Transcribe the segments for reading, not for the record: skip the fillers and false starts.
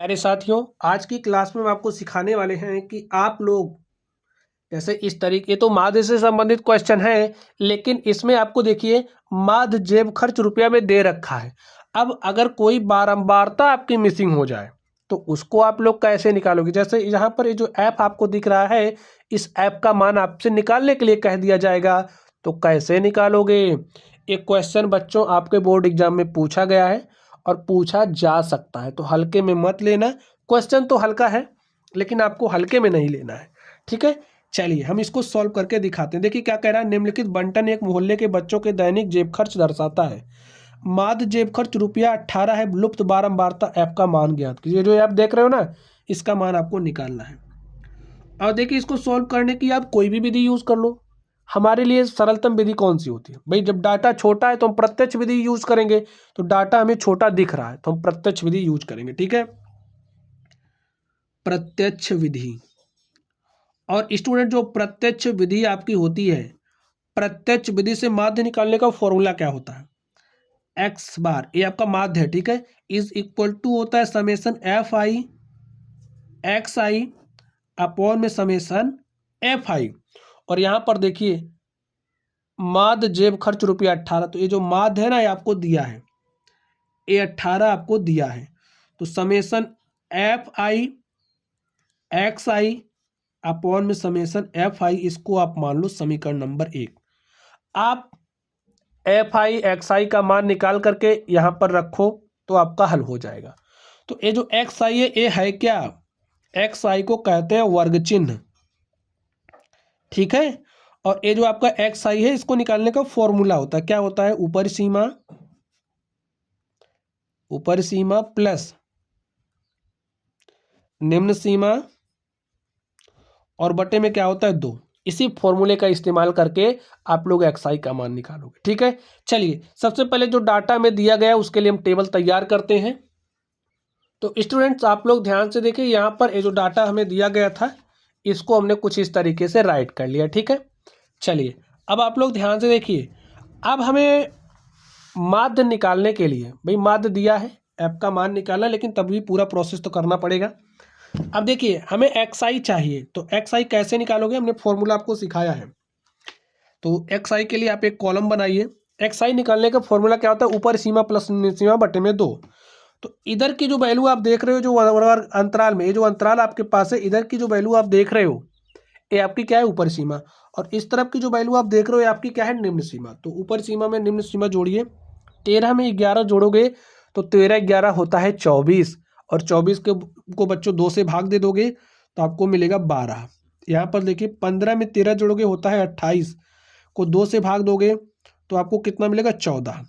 प्यारे साथियों, आज की क्लास में हम आपको सिखाने वाले हैं कि आप लोग जैसे इस तरीके तो माध्य से संबंधित क्वेश्चन है, लेकिन इसमें आपको देखिए माध्य जेब खर्च रुपया में दे रखा है। अब अगर कोई बारंबारता आपकी मिसिंग हो जाए तो उसको आप लोग कैसे निकालोगे। जैसे यहाँ पर ये जो ऐप आपको दिख रहा है, इस ऐप का मान आपसे निकालने के लिए कह दिया जाएगा, तो कैसे निकालोगे। एक क्वेश्चन बच्चों आपके बोर्ड एग्जाम में पूछा गया है और पूछा जा सकता है, तो हल्के में मत लेना। क्वेश्चन तो हल्का है लेकिन आपको हल्के में नहीं लेना है, ठीक है। चलिए हम इसको सॉल्व करके दिखाते हैं। देखिए क्या कह रहा है, निम्नलिखित बंटन एक मोहल्ले के बच्चों के दैनिक जेब खर्च दर्शाता है। माध्य जेब खर्च रुपया 18 है, लुप्त बारंबारता ऐप का मान ज्ञात कीजिए। जो ऐप देख रहे हो ना, इसका मान आपको निकालना है। और देखिए इसको सॉल्व करने की आप कोई भी विधि यूज कर लो। हमारे लिए सरलतम विधि कौन सी होती है भाई, जब डाटा छोटा है तो हम प्रत्यक्ष विधि यूज करेंगे। तो डाटा हमें छोटा दिख रहा है तो हम प्रत्यक्ष विधि यूज करेंगे, ठीक है, प्रत्यक्ष विधि। और स्टूडेंट जो प्रत्यक्ष विधि आपकी होती है, प्रत्यक्ष विधि से माध्य निकालने का फॉर्मूला क्या होता है, एक्स बार, ये आपका माध्य है, ठीक है, इज इक्वल टू होता है summation F I x I upon में समेसन एफ आई। और यहां पर देखिए माध्य जेब खर्च रुपया 18, तो ये जो माध्य है ना, ये आपको दिया है, ये 18 आपको दिया है। तो summation F I x I upon में समेसन एफ आई, इसको आप मान लो समीकरण नंबर 1। आप एफ आई एक्स आई का मान निकाल करके यहां पर रखो तो आपका हल हो जाएगा। तो ये जो एक्स आई है, ये है क्या, एक्स आई को कहते हैं वर्ग चिन्ह, ठीक है। और ये जो आपका एक्स आई है, इसको निकालने का फॉर्मूला होता है, क्या होता है, ऊपर सीमा प्लस निम्न सीमा और बटे में क्या होता है 2। इसी फॉर्मूले का इस्तेमाल करके आप लोग एक्स आई का मान निकालोगे, ठीक है। चलिए सबसे पहले जो डाटा में दिया गया है उसके लिए हम टेबल तैयार करते हैं। तो स्टूडेंट्स आप लोग ध्यान से देखिए, यहाँ पर ये जो डाटा हमें दिया गया था इसको हमने कुछ इस तरीके से राइट कर लिया, ठीक है। चलिए अब आप लोग ध्यान से देखिए, अब हमें माध्य निकालने के लिए, भाई माध्य दिया है, ऐप का मान निकालना, लेकिन तब भी पूरा प्रोसेस तो करना पड़ेगा। अब देखिए हमें एक्स आई चाहिए, तो एक्स आई कैसे निकालोगे, हमने फॉर्मूला आपको सिखाया है। तो एक्स आई के लिए आप एक कॉलम बनाइए। एक्स आई निकालने का फॉर्मूला क्या होता है, ऊपर सीमा प्लस सीमा बटे में 2। तो इधर की जो वैल्यू आप देख रहे हो, जो अंतराल में, ये जो अंतराल आपके पास है, इधर की जो वैल्यू आप देख रहे हो ये आपकी क्या है, ऊपर सीमा। और इस तरफ की जो वैल्यू आप देख रहे हो ये आपकी क्या है, निम्न सीमा। तो ऊपर सीमा में निम्न सीमा जोड़िए, 13 में 11 जोड़ोगे तो 13 11 होता है 24, और 24 के को बच्चों 2 से भाग दे दोगे तो आपको मिलेगा 12। यहाँ पर देखिए 15 में 13 जोड़ोगे होता है 28, को 2 से भाग दोगे तो आपको कितना मिलेगा 14।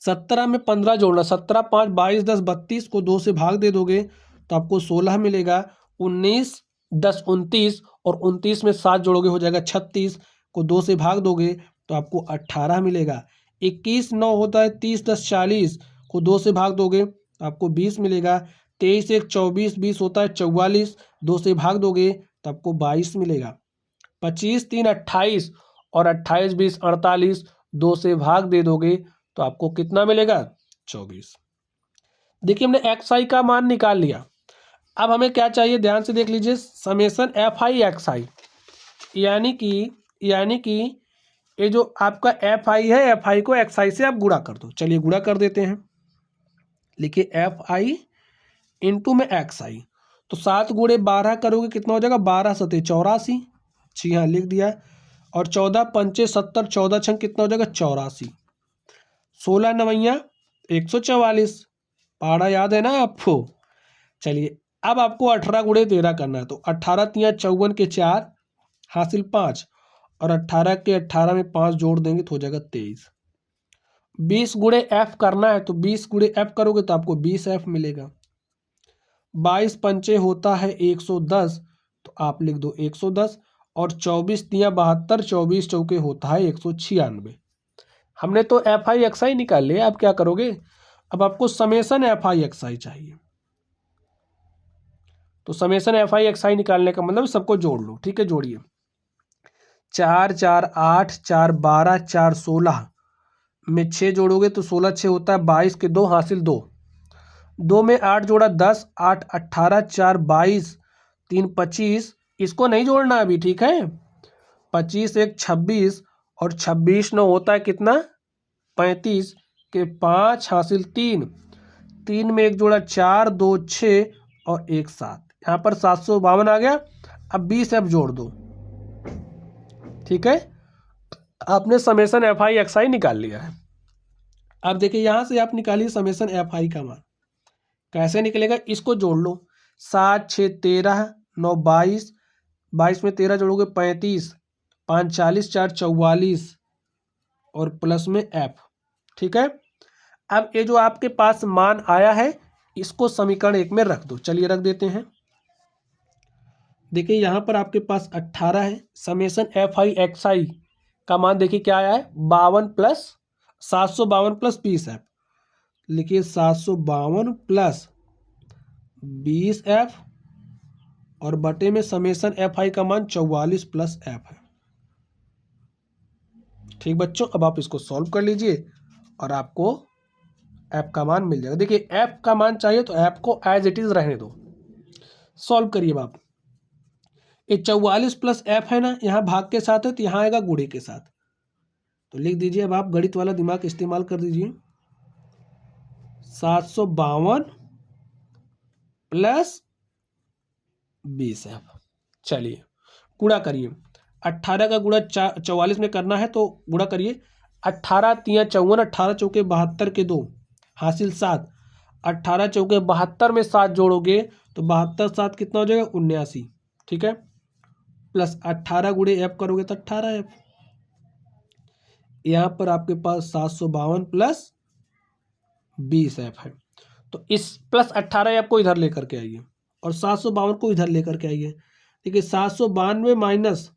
17 में 15 जोड़ना, 17 5 22 10 32, को 2 से भाग दे दोगे तो आपको 16 मिलेगा। 19 10 29, और 29 में 7 जोड़ोगे हो जाएगा 36, को 2 से भाग दोगे तो आपको 18 मिलेगा। 21 9 होता है 30 10 40, को 2 से भाग दोगे तो आपको 20 मिलेगा। 23 1 24 20 होता है 44, 2 से भाग दोगे तो आपको 22 मिलेगा। 25 3 28, और 28 20 48, 2 से भाग दे दोगे तो आपको कितना मिलेगा, 24। देखिए हमने एक्स आई का मान निकाल लिया। अब हमें क्या चाहिए, ध्यान से देख लीजिए, समेसन एफ आई एक्स आई, यानी कि ये जो आपका एफ आई है, एफ आई को एक्स आई से आप गुणा कर दो। चलिए गुणा कर देते हैं, लिखिए एफ आई इंटू में एक्स आई। तो 7 गुणे 12 करोगे कितना हो जाएगा, 12 सते 84, जी हाँ लिख दिया। और 14 पंचे 70, 14 छंग कितना हो जाएगा 84, 16 नवैया 144, पहाड़ा याद है ना आपको। चलिए अब आपको 18 गुणे 13 करना है, तो 18 तिया 54 के 4 हासिल 5, और 18 के 18 में 5 जोड़ देंगे तो हो जाएगा 23। 20 गुणे एफ करना है, तो 20 गुणे एफ करोगे तो आपको 20 एफ मिलेगा। 22 पंचे होता है 110, तो आप लिख दो 110, और 24 तिया 72, 24 चौके होता है 196। हमने तो एफ आई एक्स आई निकाल लिया, आप क्या करोगे, अब आपको समेसन एफ आई एक्स आई चाहिए। तो समेसन एफ आई एक्स आई निकालने का मतलब सबको जोड़ लो, ठीक है, जोड़िए। 4 4 8 4 12 4 16 में 6 जोड़ोगे तो 16 6 होता है 22 के 2 हासिल 2, 2 में 8 जोड़ा 10, 8 18, 4 22, 3 25, इसको नहीं जोड़ना अभी, ठीक है। 25 1 26 और 26 9 होता है कितना 35 के 5 हासिल 3, 3 में 1 जोड़ा 4, 2 6 और 1 7, यहाँ पर 752 आ गया। अब 20 एफ जोड़ दो, ठीक है। आपने समेसन एफ आई एक्स आई निकाल लिया है। अब देखिए यहाँ से आप निकालिए समेसन एफ आई का मान, कैसे निकलेगा, इसको जोड़ लो। 7 6 13, 9 22, 22 में 13 जोड़ोगे 35, 5 40, 4 44 और प्लस में एफ, ठीक है। अब ये जो आपके पास मान आया है इसको समीकरण 1 में रख दो। चलिए रख देते हैं। देखिए यहाँ पर आपके पास 18 है, समेसन एफ आई एक्स आई का मान देखिए क्या आया है 52 प्लस 752 प्लस 20 एफ। लिखिए 752 प्लस 20 एफ और बटे में समेसन एफ आई का मान 44 प्लस एफ है। ठीक बच्चों, अब आप इसको सॉल्व कर लीजिए और आपको एफ का मान मिल जाएगा। देखिए एफ का मान चाहिए तो एफ को एज इट इज रहने दो, सॉल्व करिए आप। ये 44 प्लस एफ है ना, यहाँ भाग के साथ है तो यहाँ आएगा गुणे के साथ, तो लिख दीजिए। अब आप गणित वाला दिमाग इस्तेमाल कर दीजिए। 752 प्लस 20 एफ। चलिए गुणा करिए, 18 का गुणा 44 में करना है तो गुणा करिए। 18 3 54, 18 चौके 72 के 2 हासिल 7, 18 चौके 72 में 7 जोड़ोगे तो 72 7 कितना हो जाएगा 79, ठीक है। प्लस 18 गुणे एफ करोगे तो 18 एफ। यहाँ पर आपके पास 752 प्लस 20 एफ है, तो इस प्लस 18 एफ को इधर लेकर के आइए और 752 को इधर लेकर के आइए। देखिए 792 माइनस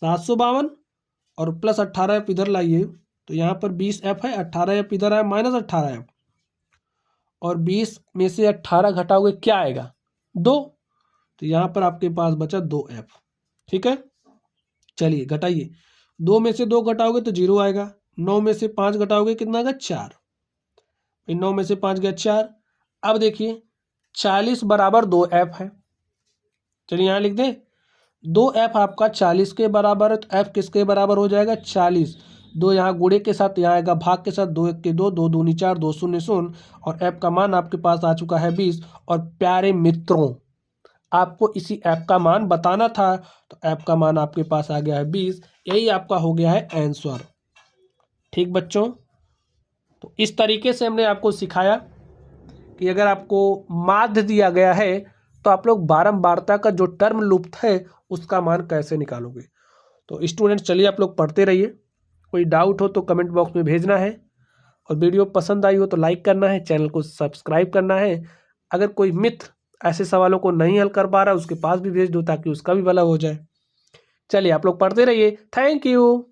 752 और प्लस 18 एफ इधर लाइए तो यहाँ पर 20 एफ है, 18 एफ इधर आया माइनस 18 एफ, और 20 में से 18 घटाओगे क्या आएगा 2, तो यहाँ पर आपके पास बचा 2 एफ, ठीक है। चलिए घटाइए, 2 में से 2 घटाओगे तो 0 आएगा, 9 में से 5 घटाओगे कितना आएगा 4, 9 में से 5 गया 4। अब देखिए 40 बराबर 2 एफ है, चलिए यहाँ लिख दें 2 एफ आपका 40 के बराबर है, तो एफ किसके बराबर हो जाएगा 40। 2 यहाँ गुणे के साथ यहाँ आएगा भाग के साथ, 2 1 के 2, 2 दूनी 4, 2 शून्य 0 और एफ का मान आपके पास आ चुका है 20। और प्यारे मित्रों आपको इसी ऐप का मान बताना था, तो ऐप का मान आपके पास आ गया है 20, यही आपका हो गया है आंसर। ठीक बच्चों, तो इस तरीके से हमने आपको सिखाया कि अगर आपको माध्य दिया गया है तो आप लोग बारंबारता का जो टर्म लुप्त है उसका मान कैसे निकालोगे। तो स्टूडेंट चलिए आप लोग पढ़ते रहिए, कोई डाउट हो तो कमेंट बॉक्स में भेजना है, और वीडियो पसंद आई हो तो लाइक करना है, चैनल को सब्सक्राइब करना है। अगर कोई मित्र ऐसे सवालों को नहीं हल कर पा रहा उसके पास भी भेज दो ताकि उसका भी भला हो जाए। चलिए आप लोग पढ़ते रहिए, थैंक यू।